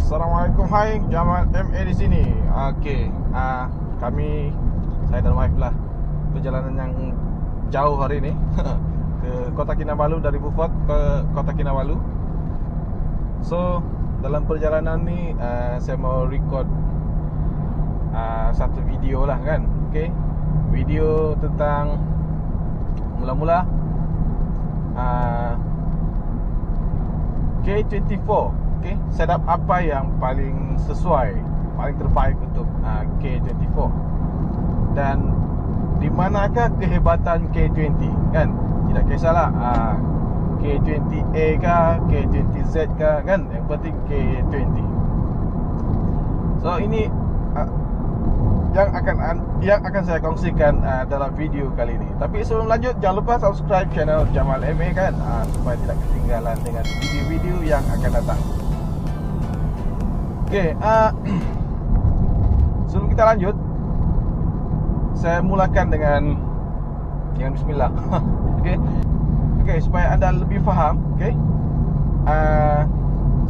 Assalamualaikum, hai Jamal MA di sini. Okey, saya dan wife lah perjalanan yang jauh hari ini ke Kota Kinabalu, dari Beaufort ke Kota Kinabalu. So, dalam perjalanan ni saya mau record satu video lah kan. Okey, video tentang mula-mula K24. Okay, setup apa yang paling sesuai, paling terbaik untuk K24, dan di manakah kehebatan K20 kan? Tidak kisahlah K20A kah, K20Z kah kan, yang penting K20. So ini yang akan saya kongsikan dalam video kali ini. Tapi sebelum lanjut, jangan lupa subscribe channel Jamal MA kan, supaya tidak ketinggalan dengan video-video yang akan datang. Okey, sebelum kita lanjut, saya mulakan dengan bismillah. Okey, supaya anda lebih faham, okey.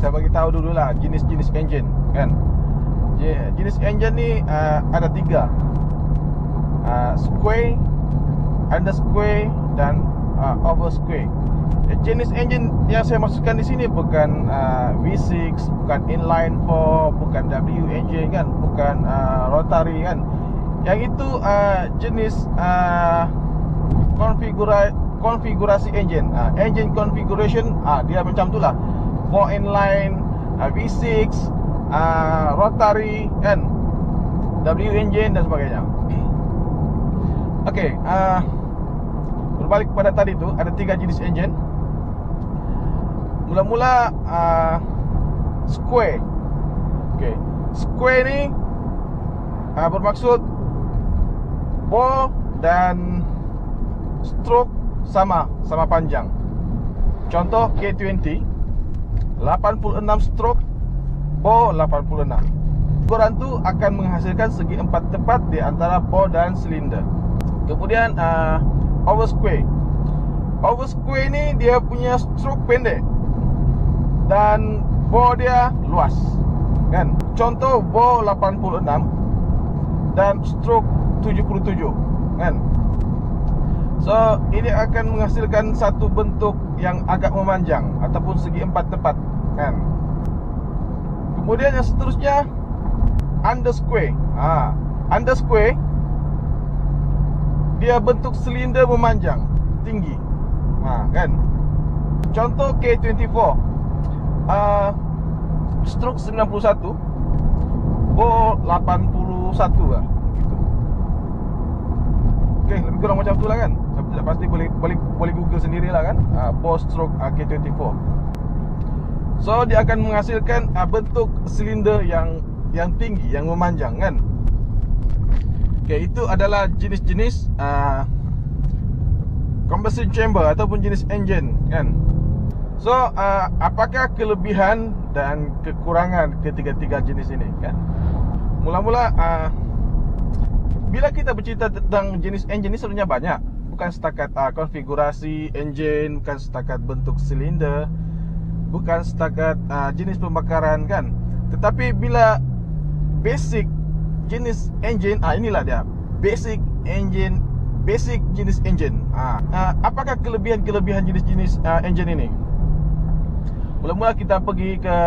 Saya bagi tahu dululah jenis-jenis engine kan. Jenis engine ni ada 3. Square, under square dan over square. Jenis engine yang saya maksudkan di sini bukan V6, bukan inline 4, bukan W engine kan, bukan rotary kan. Yang itu jenis konfigurasi engine. Engine configuration dia macam itulah. 4 inline, V6, rotary kan, W engine dan sebagainya. Okey, berbalik kepada tadi tu, ada 3 jenis engine. Mula-mula square. Okey, square ni bermaksud bore dan stroke sama panjang. Contoh K20 86 stroke, bore 86. Ukuran tu akan menghasilkan segi 4 tepat di antara bore dan silinder. Kemudian over square. Over square ni dia punya stroke pendek dan bore dia luas kan. Contoh bore 86 dan stroke 77 kan. So ini akan menghasilkan satu bentuk yang agak memanjang ataupun segi 4 tepat kan. Kemudian yang seterusnya under square. Under square dia bentuk silinder memanjang, tinggi. Kan. Contoh K24 stroke 91, bore 81 lah gitu. Okey, lebih kurang macam tu lah kan. Saya tidak pasti, boleh Google sendirilah kan. Bore stroke K24. So dia akan menghasilkan bentuk silinder yang tinggi, yang memanjang kan. Okey, itu adalah jenis-jenis combustion chamber ataupun jenis engine kan. So apakah kelebihan dan kekurangan ketiga-tiga jenis ini kan? Mula-mula bila kita bercerita tentang jenis engine ini sebenarnya banyak. Bukan setakat konfigurasi engine, bukan setakat bentuk silinder, bukan setakat jenis pembakaran kan. Tetapi bila basic jenis engine, inilah dia, basic engine, basic jenis engine. Apakah kelebihan jenis-jenis engine ini? Mula-mula kita pergi ke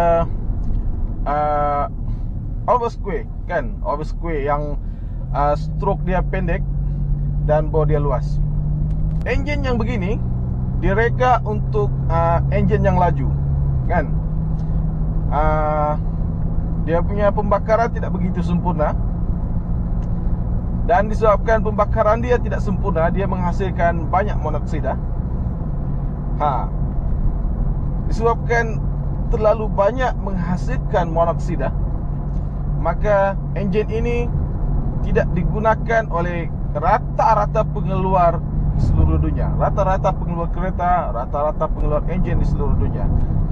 over square kan. Over square yang stroke dia pendek dan bore dia luas. Engine yang begini direka untuk engine yang laju kan. Dia punya pembakaran tidak begitu sempurna, dan disebabkan pembakaran dia tidak sempurna, dia menghasilkan banyak monoksida. Disebabkan terlalu banyak menghasilkan monoksida, maka enjin ini tidak digunakan oleh rata-rata pengeluar di seluruh dunia. Rata-rata pengeluar kereta, rata-rata pengeluar enjin di seluruh dunia.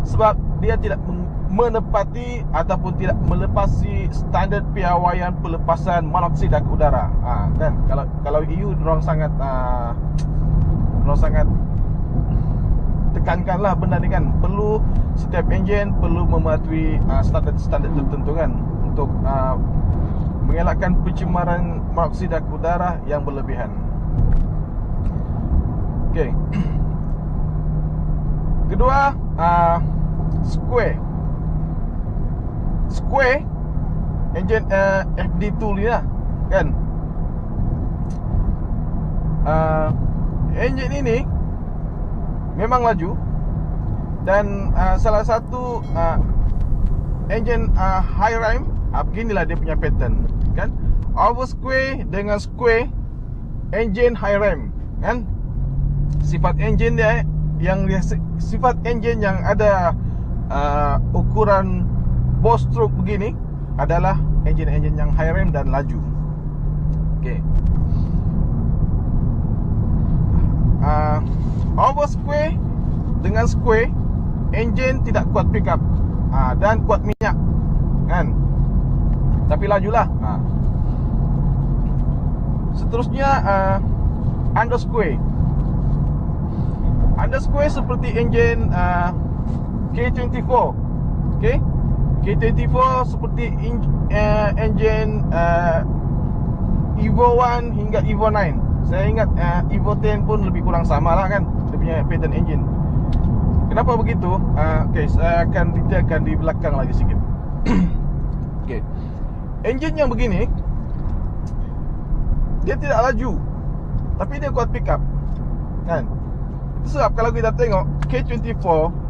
Sebab dia tidak menepati ataupun tidak melepasi standard piawaian pelepasan monoksida ke udara. Kan kalau EU orang sangat tekankanlah benda ni kan. Perlu setiap enjin perlu mematuhi standard-standard tertentu kan, untuk mengelakkan pencemaran monoksida udara yang berlebihan. Okey. Kedua, square enjin FD2 ni lah kan. Enjin ini memang laju, dan salah satu enjin high rim, beginilah dia punya pattern kan. Over square dengan square enjin high rim kan. Sifat enjin dia yang ada ukuran bore stroke begini adalah enjin-enjin yang high rim dan laju. Okey. Over square dengan square, enjin tidak kuat pick up dan kuat minyak kan, tapi lajulah. Seterusnya under square seperti enjin K24. Okay, K24 seperti enjin Evo 1 hingga Evo 9. Saya ingat Evo 10 pun lebih kurang sama lah kan, dia punya pattern engine. Kenapa begitu? Okay, saya akan detailkan di belakang lagi sikit. Okay, engine yang begini dia tidak laju, tapi dia kuat pick up kan. Itu sebab kalau kita tengok K24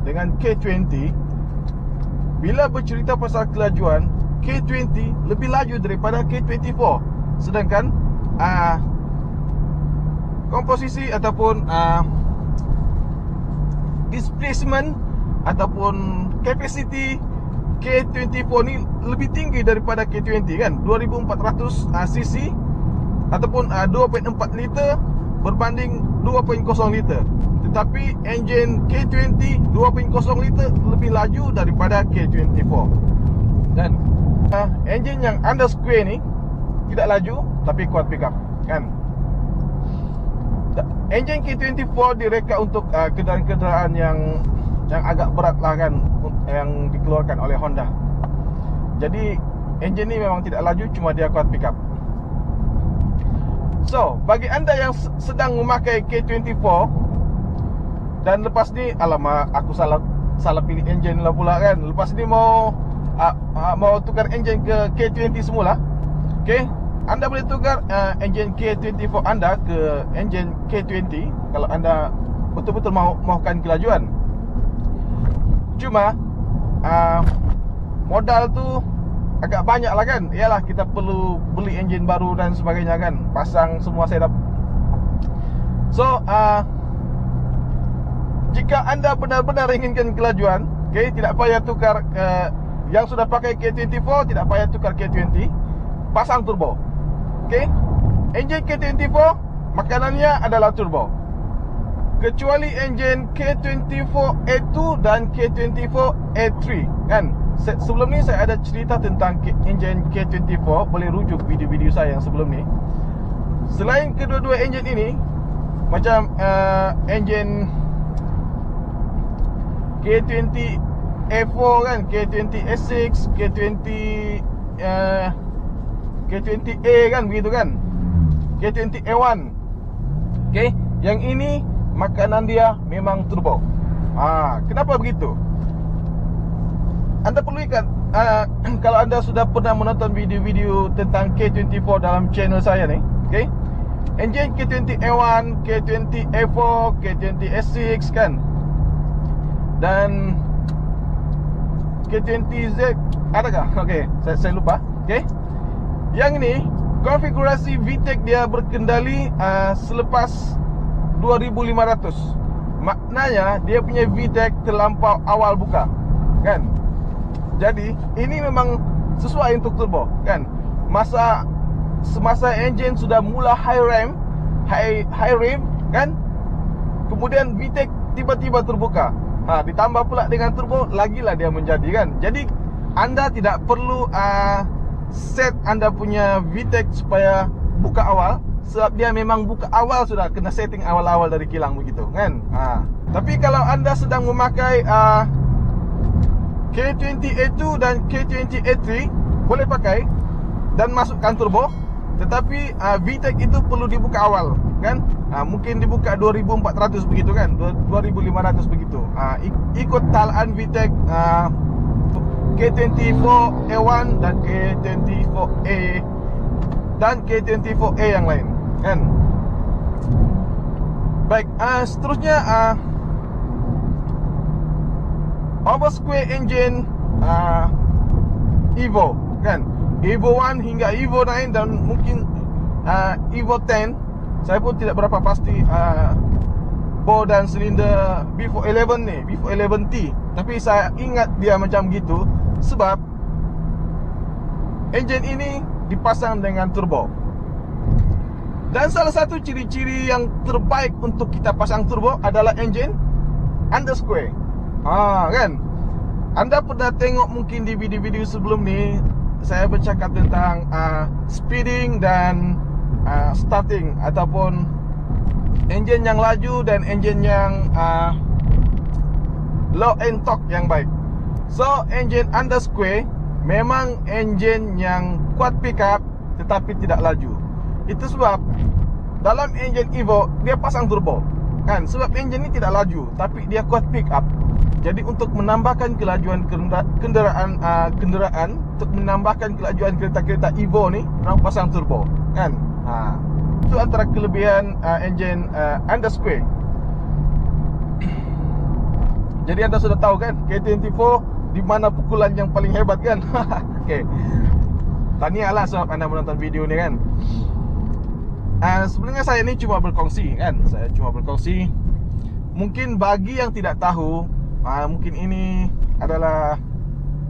dengan K20, bila bercerita pasal kelajuan, K20 lebih laju daripada K24. Sedangkan komposisi ataupun displacement ataupun capacity K24 ni lebih tinggi daripada K20 kan. 2400 cc ataupun 2.4 liter berbanding 2.0 liter. Tetapi enjin K20 2.0 liter lebih laju daripada K24. Dan enjin yang under square ni tidak laju tapi kuat pick up kan. Enjin K24 direka untuk kenderaan-kenderaan yang agak berat lah kan, yang dikeluarkan oleh Honda. Jadi enjin ni memang tidak laju, cuma dia kuat pick up. So, bagi anda yang sedang memakai K24 dan lepas ni, alamak, aku salah pilih enjin lah pula kan. Lepas ni mau tukar enjin ke K20 semula. Okay, anda boleh tukar enjin K24 anda ke enjin K20 kalau anda betul-betul mahukan kelajuan. Cuma modal tu agak banyak lah kan. Yalah, kita perlu beli enjin baru dan sebagainya kan, pasang semua setup. So jika anda benar-benar inginkan kelajuan, okay, tidak payah tukar yang sudah pakai K24, tidak payah tukar K20, pasang turbo. Okay, enjin K24 makanannya adalah turbo, kecuali enjin K24A2 dan K24A3 kan. Sebelum ni saya ada cerita tentang enjin K24, boleh rujuk video-video saya yang sebelum ni. Selain kedua-dua enjin ini, macam enjin K20A4 kan, K20A6, K20A kan, begitu kan, K20A1. Okay, yang ini makanan dia memang turbo. Kenapa begitu? Anda perlu ingat, kalau anda sudah pernah menonton video-video tentang K24 dalam channel saya ni, okay, enjin K20A1, K20A4, K20A6 kan, dan K20Z adakah? Okay, saya lupa. Okay, yang ini konfigurasi VTEC dia berkendali selepas 2500. Maknanya dia punya VTEC terlampau awal buka kan. Jadi ini memang sesuai untuk turbo kan. Semasa enjin sudah mula high rim kan, kemudian VTEC tiba-tiba terbuka, ditambah pula dengan turbo, lagilah dia menjadi kan. Jadi anda tidak perlu set anda punya VTEC supaya buka awal. sebab dia memang buka awal sudah kena setting awal-awal dari kilang begitu kan. Tapi kalau anda sedang memakai K20A2 dan K20A3 boleh pakai dan masukkan turbo. Tetapi VTEC itu perlu dibuka awal kan. Mungkin dibuka 2400 begitu kan, 2500 begitu. Ikut talaan VTEC K24A1 dan K24A dan K24A yang lain kan. Baik, seterusnya oversquare engine Evo kan. Evo 1 hingga Evo 9 dan mungkin Evo 10. Saya pun tidak berapa pasti bore dan silinder B411 ni, B411T. Tapi saya ingat dia macam gitu sebab engine ini dipasang dengan turbo. Dan salah satu ciri-ciri yang terbaik untuk kita pasang turbo adalah engine undersquare. Kan? Anda pernah tengok mungkin di video-video sebelum ni saya bercakap tentang speeding dan starting ataupun engine yang laju dan engine yang low end torque yang baik. So engine undersquare memang engine yang kuat pick up tetapi tidak laju. Itu sebab dalam engine Evo dia pasang turbo kan, sebab engine ini tidak laju tapi dia kuat pick up. Jadi untuk menambahkan kelajuan kenderaan, untuk menambahkan kelajuan kereta-kereta Evo ni, orang pasang turbo kan. Itu antara kelebihan engine undersquare. Jadi anda sudah tahu kan K24 di mana pukulan yang paling hebat kan. Okay. Tahniahlah sebab anda menonton video ni kan. Sebenarnya saya ni cuma berkongsi kan. Saya cuma berkongsi. Mungkin bagi yang tidak tahu, mungkin ini adalah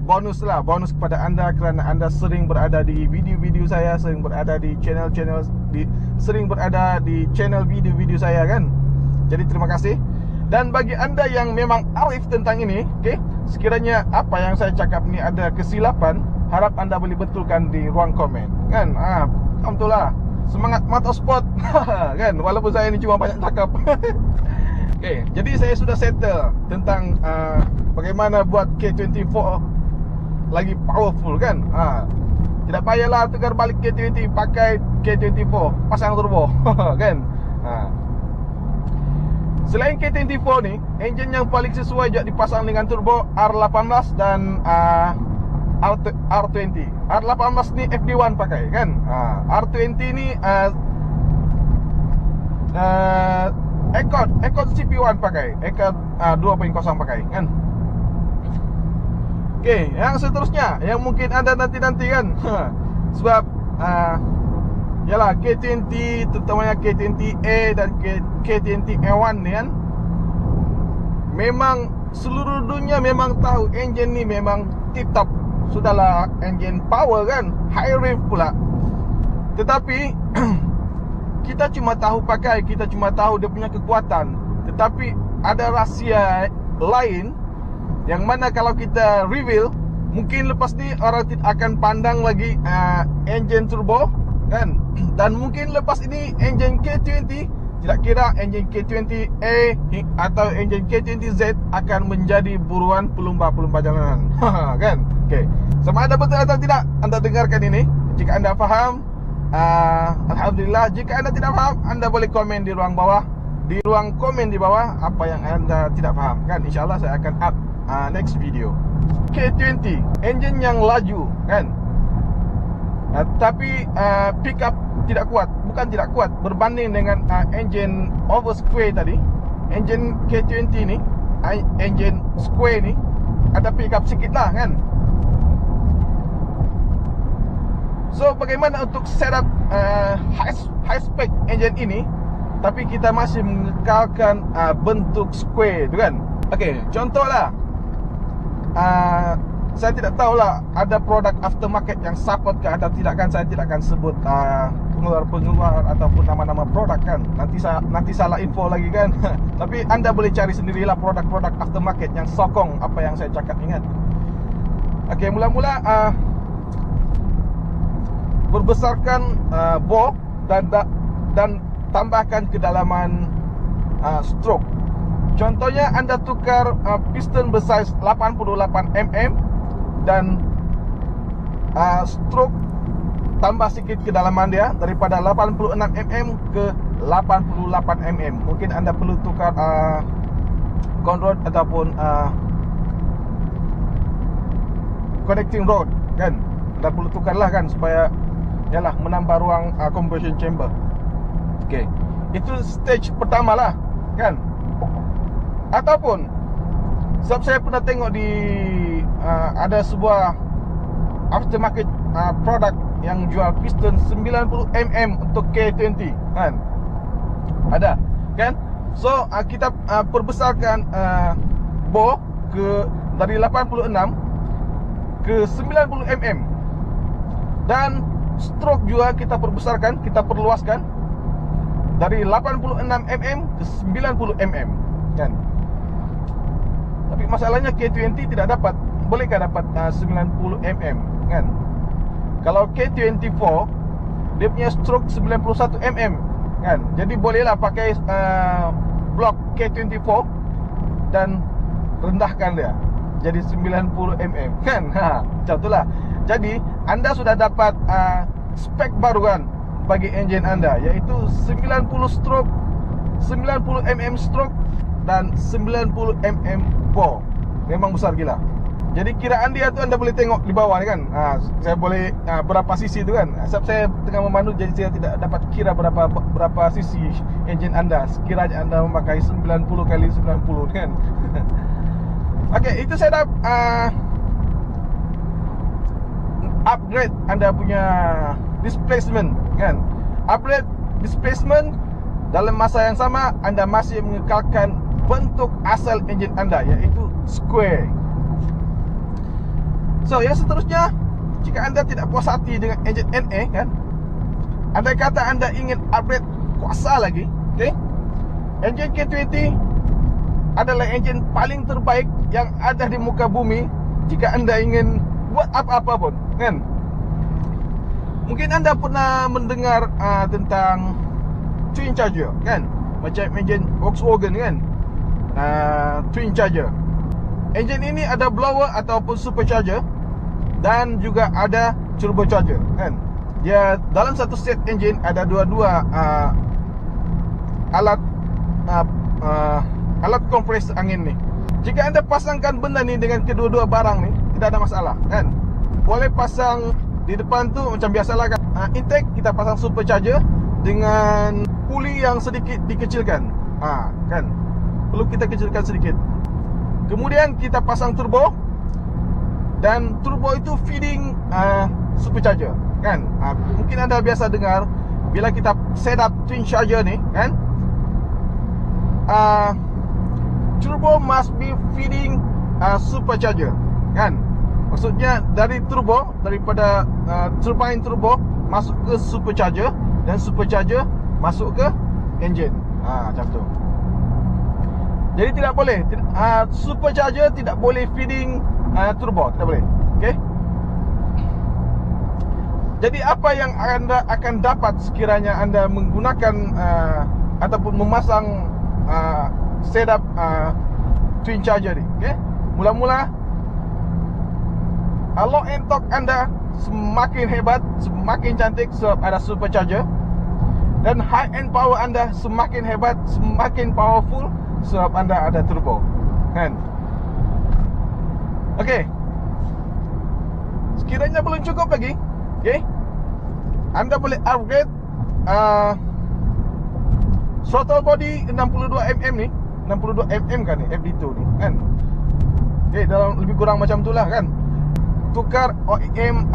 bonus lah, bonus kepada anda kerana anda sering berada di video-video saya, sering berada di channel-channel, sering berada di channel video-video saya kan. Jadi terima kasih. Dan bagi anda yang memang arif tentang ini, okay, sekiranya apa yang saya cakap ni ada kesilapan, harap anda boleh betulkan di ruang komen kan. Alhamdulillah, semangat motorsport kan, walaupun saya ni cuma banyak cakap. Okay, jadi saya sudah settle tentang bagaimana buat K24 lagi powerful kan. Tidak payahlah tukar balik K20, pakai K24, pasang turbo kan. Selain K24 ni, engine yang paling sesuai juga dipasang dengan turbo R18 dan R20. R18 ni FD1 pakai kan. R20 ni Accord CP1 pakai, Accord 2.0 pakai kan. Okay, yang seterusnya yang mungkin anda nanti-nanti kan. Sebab yalah K20, terutamanya K20A dan K20A1 ni kan, memang seluruh dunia memang tahu engine ni memang tip top. Sudahlah engine power kan, high rev pula. Tetapi kita cuma tahu pakai, kita cuma tahu dia punya kekuatan. Tetapi ada rahsia lain yang mana kalau kita reveal, mungkin lepas ni orang tidak akan pandang lagi engine turbo kan. Dan mungkin lepas ini engine K20, tidak kira engine K20A atau engine K20Z akan menjadi buruan pelumba-pelumba jalanan. Kan? Okay. Sama ada betul atau tidak, anda dengarkan ini. Jika anda faham, alhamdulillah. Jika anda tidak faham, anda boleh komen di ruang bawah, di ruang komen di bawah apa yang anda tidak faham kan. InsyaAllah saya akan up next video. K20 engine yang laju kan, tapi pick up tidak kuat. Bukan tidak kuat, berbanding dengan engine oversquare tadi. Engine K20 ni, engine square ni ada pick up sikit lah kan. So bagaimana untuk setup high spec engine ini tapi kita masih mengekalkan bentuk square tu kan. Okay, contohlah saya tidak tahulah ada produk aftermarket yang support ke atau tidak kan. Saya tidak akan sebut pengeluar ataupun nama-nama produk kan. Nanti salah info lagi kan. Tapi anda boleh cari sendirilah produk-produk aftermarket yang sokong apa yang saya cakap, ingat. Okay, mula-mula berbesarkan bore dan tambahkan kedalaman stroke. Contohnya anda tukar piston bersaiz 88 mm dan stroke tambah sikit kedalaman dia daripada 86 mm ke 88 mm. Mungkin anda perlu tukar conrod ataupun connecting rod kan. Anda perlu tukarlah kan supaya yalah menambah ruang combustion chamber. Okey. Itu stage pertama lah kan. Ataupun sebab saya pernah tengok di ada sebuah aftermarket produk yang jual piston 90 mm untuk K20 kan. Ada kan. So kita perbesarkan bore ke dari 86 ke 90 mm dan stroke juga kita perbesarkan, kita perluaskan dari 86 mm ke 90 mm kan. Tapi masalahnya K20 tidak dapat. Bolehkah dapat 90 mm kan? Kalau K24 dia punya stroke 91 mm kan. Jadi bolehlah pakai blok K24 dan rendahkan dia jadi 90 mm kan. Macam itulah. Jadi anda sudah dapat spek baru kan bagi enjin anda, iaitu 90 stroke, 90 mm stroke dan 90 mm bore. Memang besar gila. Jadi kiraan dia tu anda boleh tengok di bawah ni kan. Saya boleh berapa sisi tu kan. Sebab saya tengah memandu, jadi saya tidak dapat kira berapa sisi enjin anda sekiranya anda memakai 90 kali 90 kan. Okey, itu saya dah upgrade anda punya displacement kan. Upgrade displacement dalam masa yang sama anda masih mengekalkan bentuk asal enjin anda, iaitu square. So yang seterusnya, jika anda tidak puas hati dengan enjin NA kan, andai kata anda ingin upgrade kuasa lagi, okay, enjin K20 adalah enjin paling terbaik yang ada di muka bumi jika anda ingin buat apa-apa pun kan. Mungkin anda pernah mendengar tentang twin charger kan, macam enjin Volkswagen kan, twin charger. Enjin ini ada blower ataupun supercharger dan juga ada turbocharger kan. Dia dalam satu set enjin ada dua-dua alat alat kompres angin ni. Jika anda pasangkan benda ni dengan kedua-dua barang ni, tidak ada masalah kan. Boleh pasang di depan tu macam biasalah kan, intake kita pasang supercharger dengan puli yang sedikit dikecilkan, kan, perlu kita kecilkan sedikit. Kemudian kita pasang turbo, dan turbo itu feeding supercharger kan. Mungkin anda biasa dengar bila kita set up twin charger ni kan, turbo must be feeding supercharger kan. Maksudnya dari turbo, daripada turbine turbo masuk ke supercharger, dan supercharger masuk ke engine. Macam tu. Jadi tidak boleh supercharger tidak boleh feeding turbo, tidak boleh. Okey. Jadi apa yang anda akan dapat sekiranya anda menggunakan ataupun memasang setup twin charger ni, okey? Mula-mula lock and torque anda semakin hebat, semakin cantik sebab ada supercharger, dan high end power anda semakin hebat, semakin powerful sebab anda ada turbo kan. Okey. Sekiranya belum cukup lagi, okey, anda boleh upgrade throttle body 62 mm ni, 62 mm kan ni, FD2 ni kan. Okey, dalam lebih kurang macam itulah kan. Tukar OEM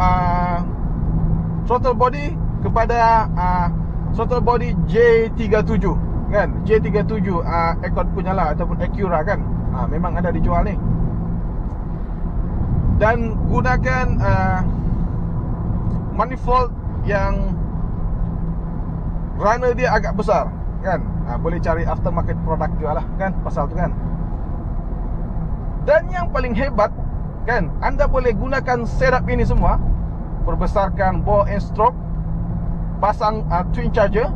throttle body kepada throttle body J37 kan. J37 Accord punya lah, ataupun Acura kan. Memang ada dijual ni. Dan gunakan manifold yang runner dia agak besar kan. Boleh cari aftermarket product juga lah kan, pasal tu kan. Dan yang paling hebat kan, anda boleh gunakan setup ini semua, perbesarkan bore and stroke, pasang twin charger,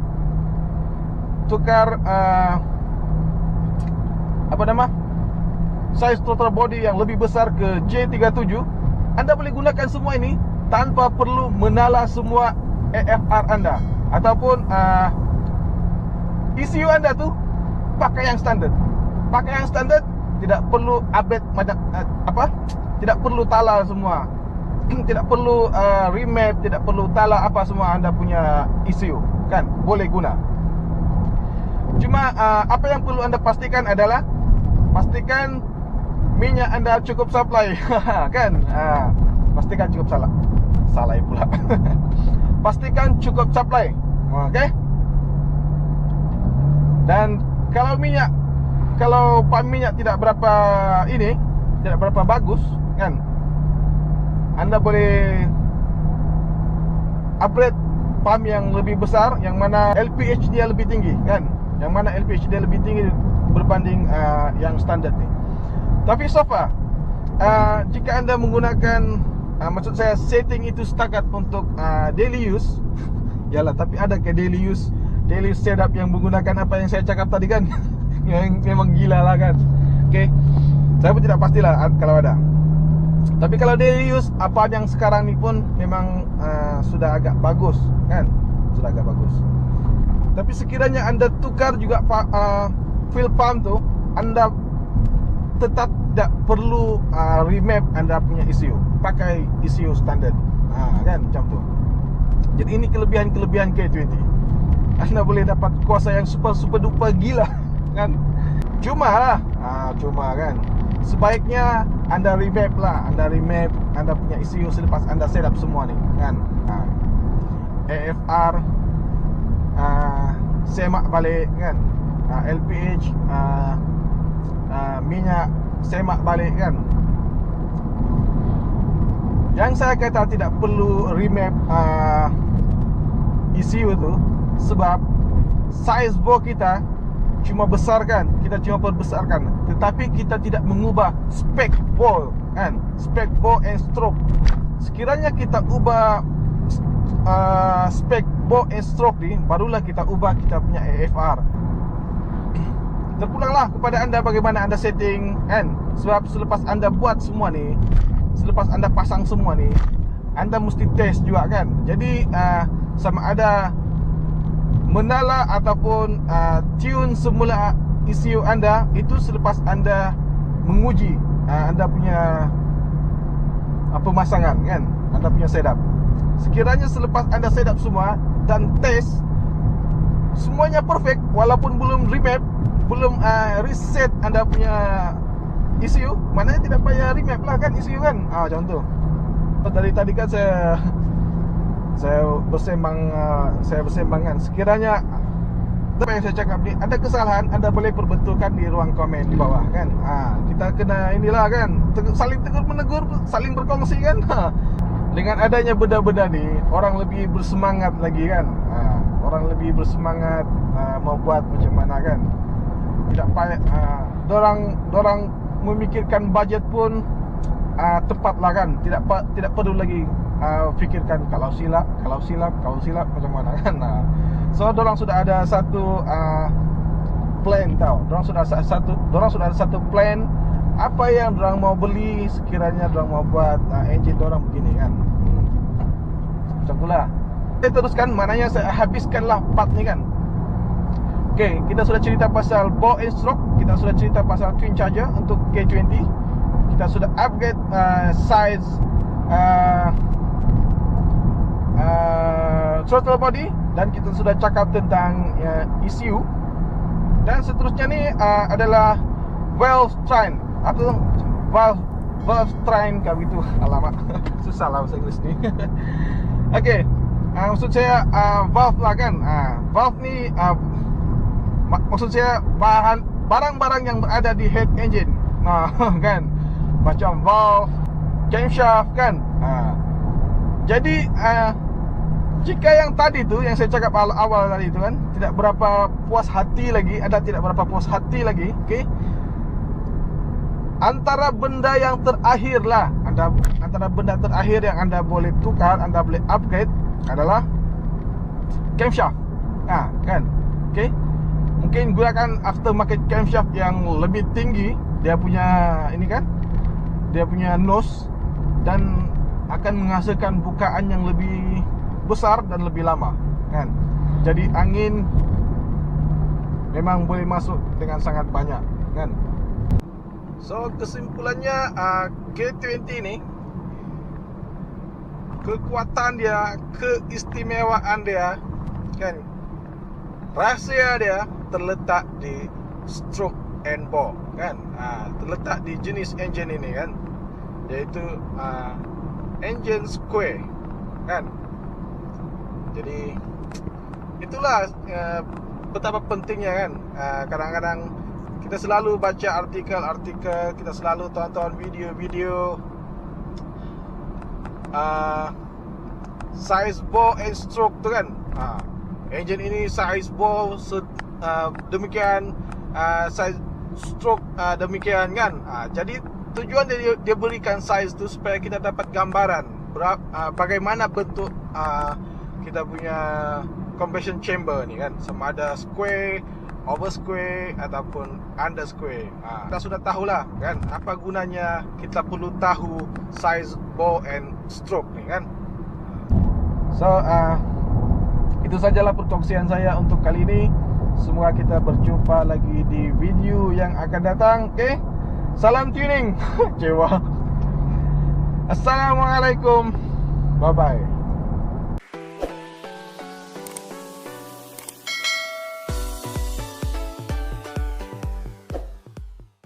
tukar size throttle body yang lebih besar ke J37, anda boleh gunakan semua ini tanpa perlu menala semua AFR anda ataupun ECU anda tu pakai yang standard. Pakai yang standard, tidak perlu update tidak perlu tala semua. Tidak perlu remap, tidak perlu tala apa semua anda punya ECU, kan? Boleh guna. Cuma apa yang perlu anda pastikan adalah pastikan minyak anda cukup supply. Kan? Pastikan cukup salah pula. Pastikan cukup supply. Okey? Dan kalau pam minyak tidak berapa bagus, kan? Anda boleh upgrade pam yang lebih besar, yang mana LPH dia lebih tinggi, kan? Yang mana LPH dia lebih tinggi berbanding yang standard ni. Tapi so far, jika anda menggunakan, maksud saya setting itu setakat untuk daily use, yalah, tapi ada ke daily use setup yang menggunakan apa yang saya cakap tadi, kan? Yang memang gila lah, kan? Okay, saya pun tidak pastilah kalau ada. Tapi kalau daily use, apa yang sekarang ni pun memang sudah agak bagus, kan? Sudah agak bagus. Tapi sekiranya anda tukar juga fuel pump tu, anda tetap tidak perlu remap anda punya ECU. Pakai ECU standard, kan? Macam tu. Jadi ini kelebihan K20. Anda boleh dapat kuasa yang super duper gila, kan? Cuma kan, sebaiknya anda remap anda punya ECU selepas anda set up semua ni, kan? AFR semak balik, kan? LPH minyak semak balik, kan? Yang saya kata tidak perlu remap ECU tu sebab size bore kita cuma besarkan, kita cuma perbesarkan, tetapi kita tidak mengubah spek bore, kan? Spek bore and stroke. Sekiranya kita ubah spek bore and stroke ni, barulah kita ubah kita punya AFR. Terpulanglah kepada anda bagaimana anda setting, kan? Sebab selepas anda buat semua ni, selepas anda pasang semua ni, anda mesti test juga, kan? Jadi sama ada menala ataupun tune semula ECU anda itu selepas anda menguji anda punya pemasangan, kan? Anda punya setup. Sekiranya selepas anda setup semua dan test semuanya perfect, walaupun belum remap, belum reset anda punya ECU, maknanya tidak payah remap lah, kan, ECU, kan? Macam tu. Dari tadi kan saya bersembang kan. Sekiranya apa yang saya cakap ni ada kesalahan, anda boleh perbetulkan di ruang komen di bawah, kan? Kita kena inilah, kan, saling tegur-menegur, saling berkongsi, kan? Dengan adanya benda-benda ni, orang lebih bersemangat lagi, kan? Orang lebih bersemangat mau buat macam mana, kan? Tidak payah dorang memikirkan budget pun tepatlah, kan? Tidak perlu lagi fikirkan kalau silap macam mana, kan? So dorang sudah ada satu plan, tau. Dorang sudah ada satu plan apa yang dorang mau beli sekiranya dorang mau buat engine dorang begini, kan? Macam itulah. Saya teruskan, maknanya saya habiskanlah part ni, kan? Okay, kita sudah cerita pasal bore and stroke, kita sudah cerita pasal twin charger untuk K20, kita sudah upgrade size throttle body, dan kita sudah cakap tentang ECU. Dan seterusnya ni adalah valve train atau valve train, kalau gitu. Alamak, susah lah bahasa Inggeris ni. Okay, maksud saya valve lah, kan? Valve ni maksud saya barang-barang yang berada di head engine, kan? Macam valve, camshaft, kan? Jadi jika yang tadi tu, yang saya cakap awal tadi tu, kan, tidak berapa puas hati lagi, okay? Antara benda yang terakhir lah, antara benda terakhir yang anda boleh tukar, anda boleh upgrade adalah camshaft, kan? Okay? mungkin gunakan aftermarket camshaft yang lebih tinggi. Dia punya ini kan, dia punya nose, dan akan menghasilkan bukaan yang lebih besar dan lebih lama kan. Jadi angin memang boleh masuk dengan sangat banyak kan. So kesimpulannya K20 ni, kekuatan dia, keistimewaan dia kan, rahsia dia terletak di stroke and bore kan. Terletak di jenis engine ini kan, iaitu engine square kan. Jadi itulah betapa pentingnya kan. Kadang-kadang kita selalu baca artikel-artikel, kita selalu tonton video-video size bore and stroke tu kan. Engine ini size bore demikian, size stroke demikian kan. Jadi tujuan dia berikan size tu supaya kita dapat gambaran bagaimana bentuk kita punya combustion chamber ni kan, sama ada square, over square ataupun under square. Kita sudah tahulah kan apa gunanya kita perlu tahu size bore and stroke ni kan. So itu sajalah perkongsian saya untuk kali ini. Semoga kita berjumpa lagi di video yang akan datang. Okay, salam tuning. Cewa. Assalamualaikum. Bye bye.